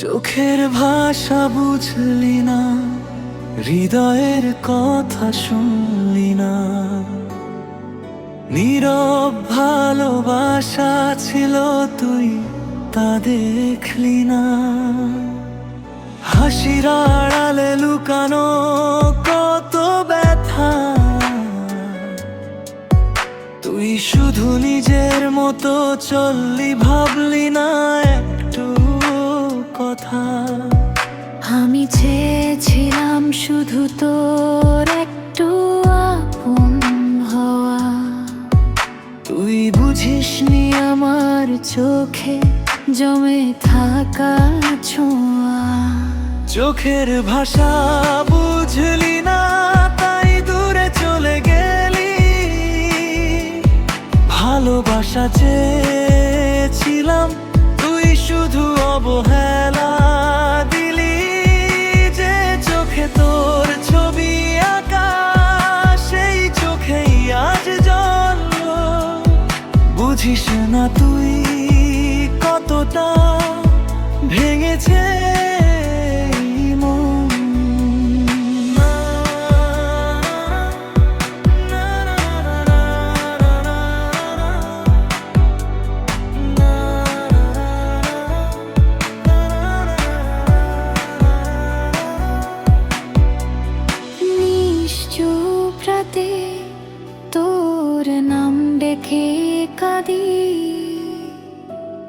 চোখের ভাষা বুঝলি না, হৃদয়ের কথা শুনলি না। নীরব ভালোবাসা ছিল তুই তা দেখলি না। হাসির আড়ালে লুকানো কত ব্যথা, তুই শুধু নিজের মতো চললি, ভাবলি না একটু কথা। আমি চেয়েছিলাম শুধু তোর একটু আপন হওয়া, তুই বুঝিসনি আমার চোখে জমে থাকা ছোঁয়া। চোখের ভাষা বুঝলি না, তাই দূরে চলে গেলি। ভালোবাসা চেয়েছিলাম, তুই শুধু অবহেলা দিলি। যে চোখে তোর ছবি আঁকা, সেই চোখেই আজ জল। বুঝিস না তুই কতটা ভেঙেছে তোর নাম ডেকে কাঁদি,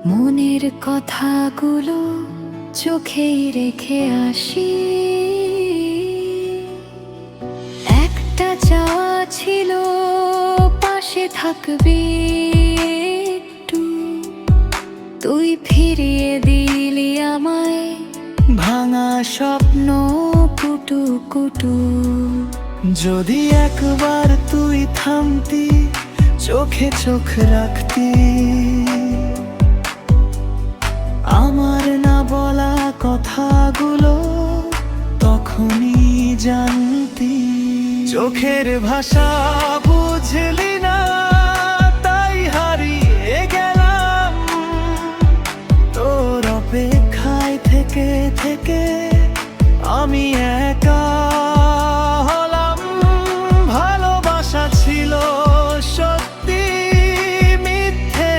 মনের কথাগুলো চোখেই রেখে আসি। একটা চাওয়া ছিল, পাশে থাকবি একটু, তুই ফিরিয়ে দিলি আমায় ভাঙা স্বপ্ন কুটু কুটু। যদি একবার তুই থামতি, চোখে চোখ রাখতি, আমার না বলা কথাগুলো তখনই জানতি। চোখের ভাষা বুঝলি না, তাই হারিয়ে গেলাম তোর অপেক্ষায় থেকে থেকে। আমি একা হলাম, ভালোবাসা ছিল সত্যি, মিথ্যে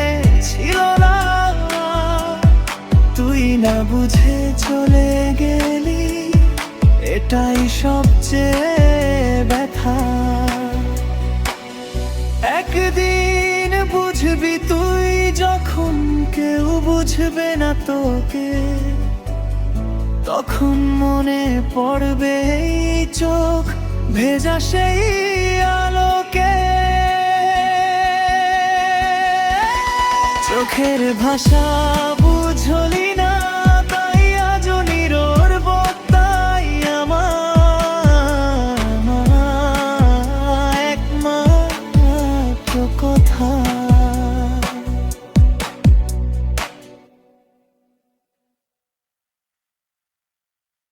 ছিল না। তুই না বুঝে চলে গেলি, এটাই সবচেয়ে ব্যথা। একদিন বুঝবি তুই, যখন কেউ বুঝবে না তোকে, তখন মনে পড়বে এই চোখ ভেজা সেই আলোকে। চোখের ভাষা